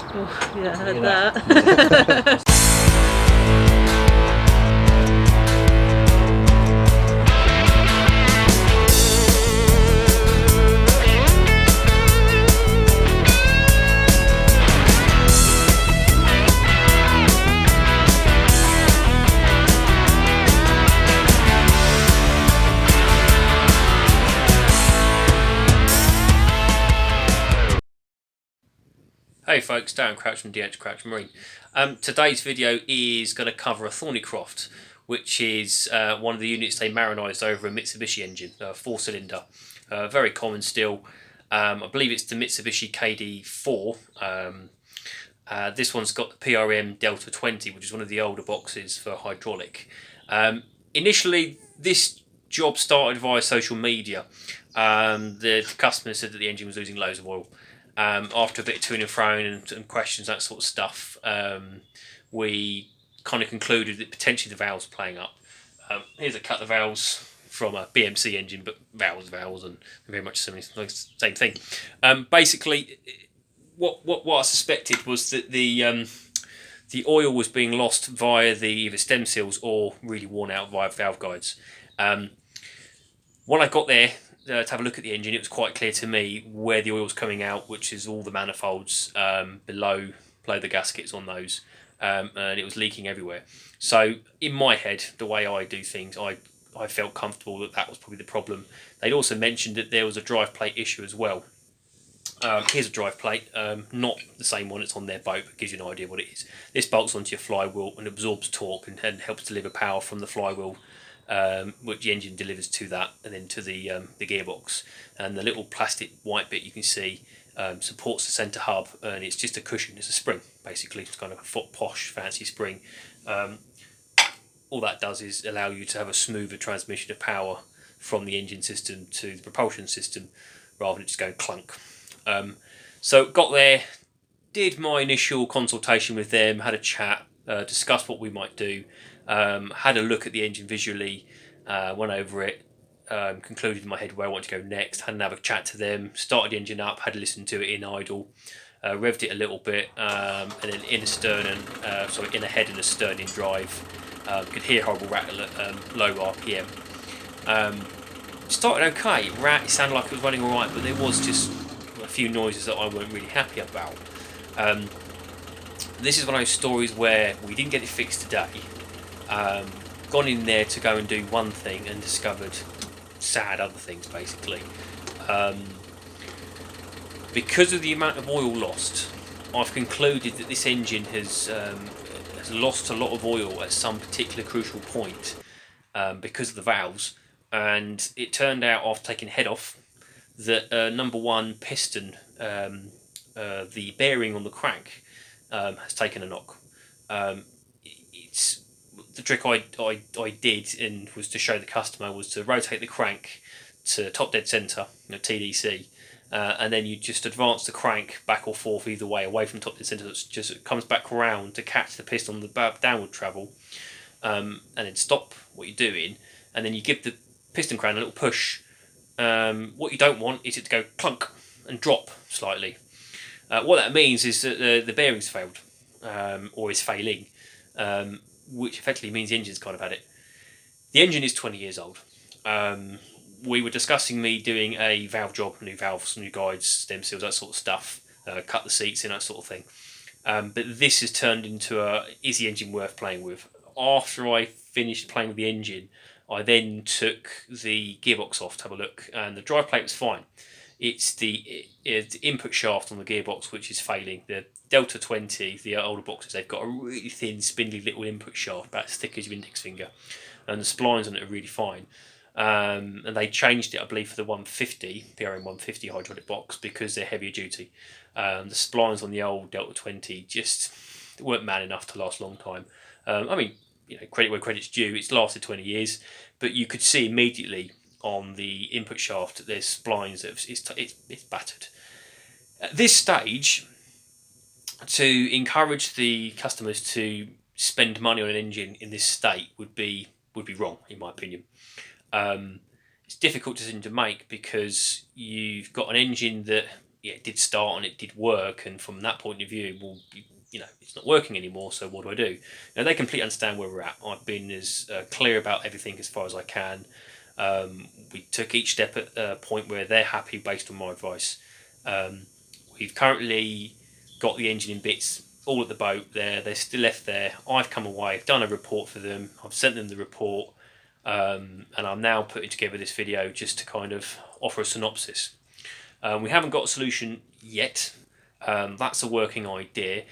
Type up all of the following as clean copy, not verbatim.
Oh, yeah, I heard Look at that. Hey folks, Darren Crouch from DH Crouch Marine. Today's video is going to cover a Thornycroft, which is one of the units they marinised over a Mitsubishi engine, a 4-cylinder. Very common still. I believe it's the Mitsubishi KD4. This one's got the PRM Delta 20, which is one of the older boxes for hydraulic. Initially, this job started via social media. The customer said that the engine was losing loads of oil. After a bit of to and fro and questions, that sort of stuff, we kind of concluded that potentially the valves were playing up. Here's a cut of valves from a BMC engine, but valves, and very much similar, same thing. Basically, what I suspected was that the oil was being lost via the either stem seals or really worn out via valve guides. When I got there to have a look at the engine, it was quite clear to me where the oil was coming out, which is all the manifolds below the gaskets on those, and it was leaking everywhere. So in my head, the way I do things, I felt comfortable that was probably the problem. They'd also mentioned that there was a drive plate issue as well. Here's a drive plate, not the same one that's on their boat, but gives you an idea what it is. This bolts onto your flywheel and absorbs torque and helps deliver power from the flywheel, which the engine delivers to that and then to the gearbox. And the little plastic white bit you can see supports the centre hub, and it's just a cushion, it's a spring basically. It's kind of a posh fancy spring. All that does is allow you to have a smoother transmission of power from the engine system to the propulsion system rather than just going clunk. So got there, did my initial consultation with them, had a chat, discussed what we might do, had a look at the engine visually, went over it, concluded in my head where I want to go next, had another chat to them, started the engine up, had to listen to it in idle, revved it a little bit, and then in a head and a stern in drive, could hear horrible rattle at low RPM. Started okay, it sounded like it was running alright, but there was just a few noises that I weren't really happy about. This is one of those stories where we didn't get it fixed today. Gone in there to go and do one thing and discovered sad other things basically. Because of the amount of oil lost, I've concluded that this engine has lost a lot of oil at some particular crucial point because of the valves. And it turned out, after taking head off, that number one piston, the bearing on the crank, has taken a knock. It's the trick I did and was to show the customer was to rotate the crank to top dead centre, TDC, and then you just advance the crank back or forth either way away from top dead centre. It comes back round to catch the piston on the downward travel, and then stop what you're doing, and then you give the piston crown a little push. What you don't want is it to go clunk and drop slightly. What that means is that the bearings failed, or is failing, which effectively means the engine's kind of had it. The engine is 20 years old. We were discussing me doing a valve job, new valves, new guides, stem seals, that sort of stuff, cut the seats in, that sort of thing. But this has turned into is the engine worth playing with? After I finished playing with the engine, I then took the gearbox off to have a look, and the drive plate was fine. It's the input shaft on the gearbox which is failing. The Delta 20, the older boxes, they've got a really thin, spindly little input shaft, about as thick as your index finger, and the splines on it are really fine. And they changed it, I believe, for the 150 PRM 150 hydraulic box because they're heavier duty. The splines on the old Delta 20 just weren't man enough to last a long time. I mean, credit where credit's due. It's lasted 20 years, but you could see immediately on the input shaft that there's splines that it's battered. At this stage, to encourage the customers to spend money on an engine in this state would be wrong, in my opinion. It's a difficult decision to make because you've got an engine that yeah, it did start and it did work, and from that point of view, well, it's not working anymore. So what do I do? Now they completely understand where we're at. I've been as clear about everything as far as I can. We took each step at a point where they're happy based on my advice. We've currently got the engine in bits all at the boat there. They're still left there. I've come away, I've done a report for them. I've sent them the report, and I'm now putting together this video just to kind of offer a synopsis. We haven't got a solution yet. That's a working idea.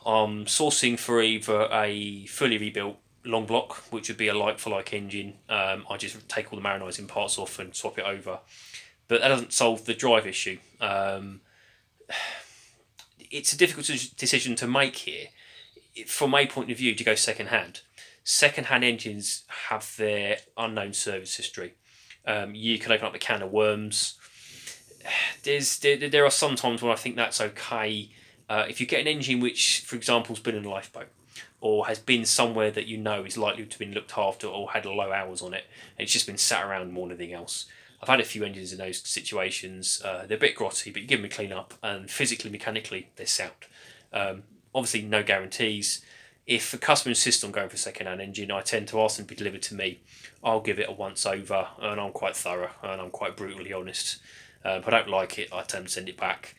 I'm sourcing for either a fully rebuilt long block, which would be a like-for-like engine. I just take all the marinizing parts off and swap it over. But that doesn't solve the drive issue. It's a difficult decision to make here. From my point of view, to go second-hand. Second-hand engines have their unknown service history. You can open up a can of worms. There are some times when I think that's okay. If you get an engine which, for example, has been in a lifeboat, or has been somewhere that you know is likely to have been looked after or had low hours on it, and it's just been sat around more than anything else. I've had a few engines in those situations. They're a bit grotty, but you give them a clean up, and physically, mechanically, they're sound. Obviously, no guarantees. If a customer insists on going for a second-hand engine, I tend to ask them to be delivered to me. I'll give it a once-over, and I'm quite thorough, and I'm quite brutally honest. If I don't like it, I tend to send it back,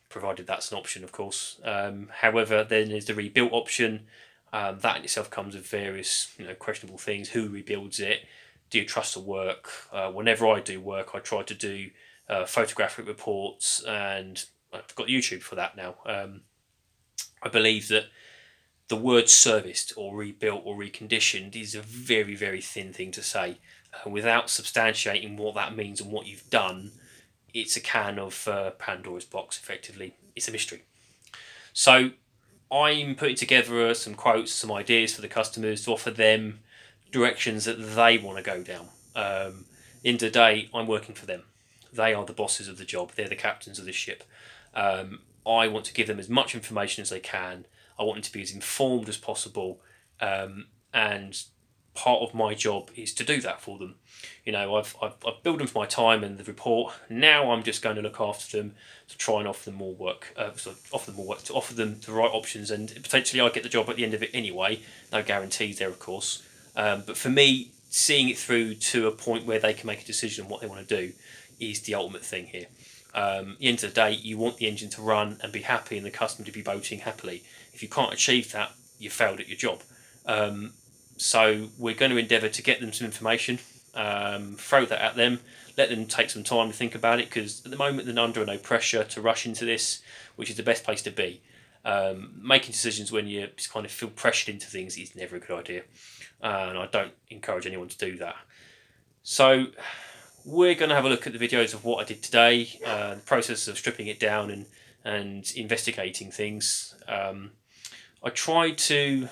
provided that's an option, of course. However, then there's the rebuilt option. That in itself comes with various questionable things. Who rebuilds it? Do you trust the work? Whenever I do work, I try to do photographic reports, and I've got YouTube for that now. I believe that the word serviced or rebuilt or reconditioned is a very, very thin thing to say. Without substantiating what that means and what you've done, it's a can of Pandora's box, effectively. It's a mystery. So I'm putting together some quotes, some ideas for the customers to offer them directions that they want to go down. In the day, I'm working for them. They are the bosses of the job. They're the captains of the ship. I want to give them as much information as they can. I want them to be as informed as possible, and part of my job is to do that for them. I've billed them for my time and the report. Now I'm just going to look after them to try and offer them more work. To offer them the right options, and potentially I get the job at the end of it anyway. No guarantees there, of course. But for me, seeing it through to a point where they can make a decision on what they want to do is the ultimate thing here. At the end of the day, you want the engine to run and be happy and the customer to be boating happily. If you can't achieve that, you failed at your job. So we're going to endeavour to get them some information, throw that at them, let them take some time to think about it, because at the moment they're under no pressure to rush into this, which is the best place to be. Making decisions when you just kind of feel pressured into things is never a good idea, and I don't encourage anyone to do that. So we're going to have a look at the videos of what I did today, the process of stripping it down and investigating things. I try to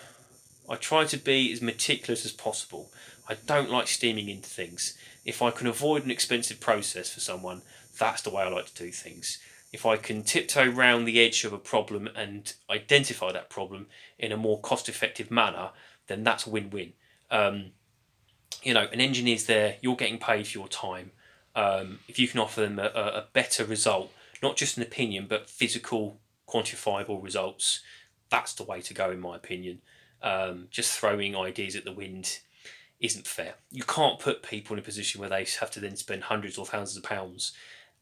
be as meticulous as possible. I don't like steaming into things. If I can avoid an expensive process for someone, that's the way I like to do things. If I can tiptoe around the edge of a problem and identify that problem in a more cost-effective manner, then that's a win-win. An engine is there, you're getting paid for your time. If you can offer them a better result, not just an opinion, but physical, quantifiable results, that's the way to go, in my opinion. Just throwing ideas at the wind isn't fair. You can't put people in a position where they have to then spend hundreds or thousands of pounds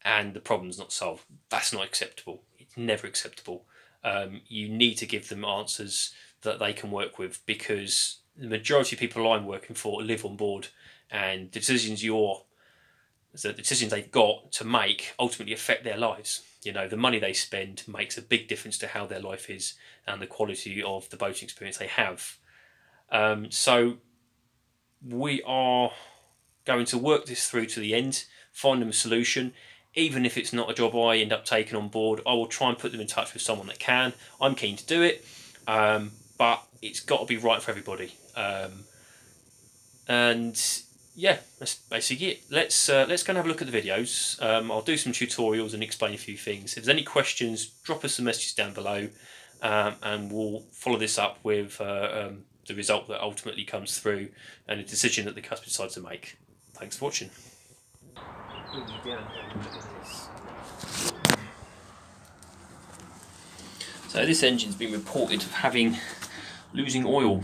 and the problem's not solved. That's not acceptable. It's never acceptable. You need to give them answers that they can work with, because the majority of people I'm working for live on board, and the decisions they've got to make ultimately affect their lives. The money they spend makes a big difference to how their life is and the quality of the boating experience they have. So we are going to work this through to the end, find them a solution. Even if it's not a job I end up taking on board, I will try and put them in touch with someone that can. I'm keen to do it, but it's got to be right for everybody. And yeah, that's basically it. Let's go and have a look at the videos. I'll do some tutorials and explain a few things. If there's any questions, drop us some messages down below, and we'll follow this up with the result that ultimately comes through and a decision that the customer decides to make. Thanks for watching. Look at this. So this engine's been reported of losing oil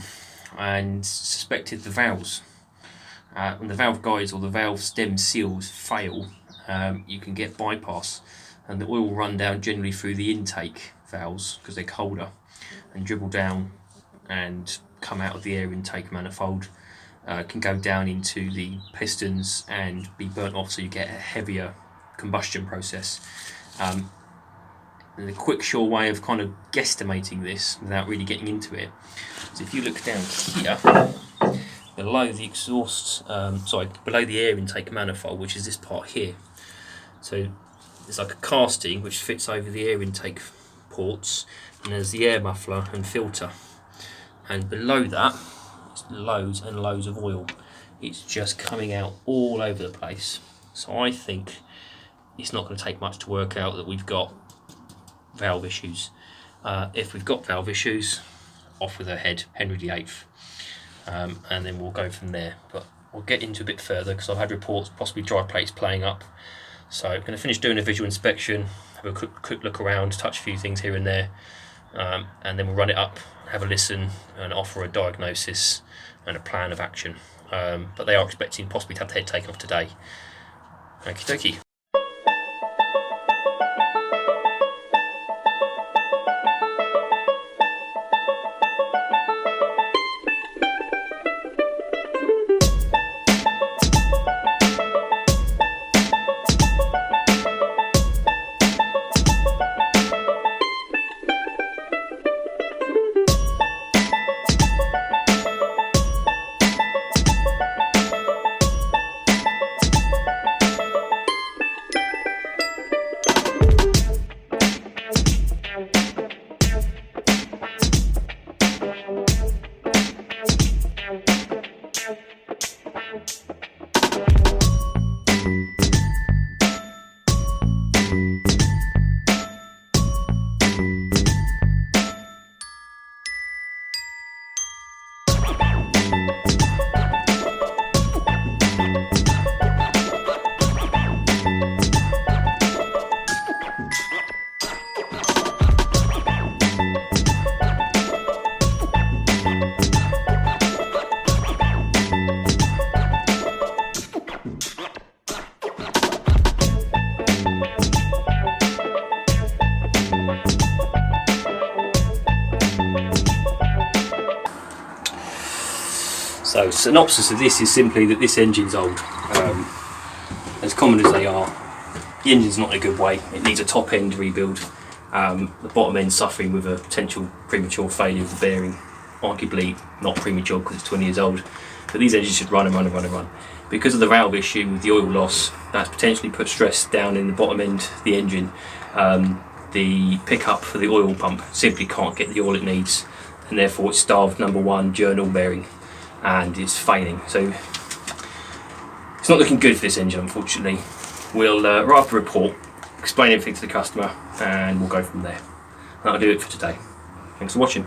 and suspected the valves. When the valve guides or the valve stem seals fail, you can get bypass, and the oil will run down generally through the intake valves because they're colder and dribble down and come out of the air intake manifold. Can go down into the pistons and be burnt off, so you get a heavier combustion process. And the quick sure way of kind of guesstimating this without really getting into it is if you look down here below the exhaust, below the air intake manifold, which is this part here. So there's like a casting which fits over the air intake ports, and there's the air muffler and filter, and below that it's loads and loads of oil. It's just coming out all over the place. So I think it's not going to take much to work out that we've got valve issues. If we've got valve issues, off with her head, Henry VIII, and then we'll go from there. But we'll get into a bit further because I've had reports possibly dry plates playing up. So I'm going to finish doing a visual inspection, have a quick look around, touch a few things here and there, and then we'll run it up, have a listen, and offer a diagnosis and a plan of action. But they are expecting possibly to have the head taken off today. Okie dokie. So synopsis of this is simply that this engine's old. As common as they are, the engine's not in a good way. It needs a top end rebuild. The bottom end suffering with a potential premature failure of the bearing. Arguably not premature because it's 20 years old, but these engines should run and run and run and run. Because of the valve issue with the oil loss, that's potentially put stress down in the bottom end of the engine. The pickup for the oil pump simply can't get the oil it needs, and therefore it's starved number one journal bearing, and it's failing. So it's not looking good for this engine, unfortunately. We'll write up a report, explain everything to the customer, and we'll go from there. That'll do it for today. Thanks for watching.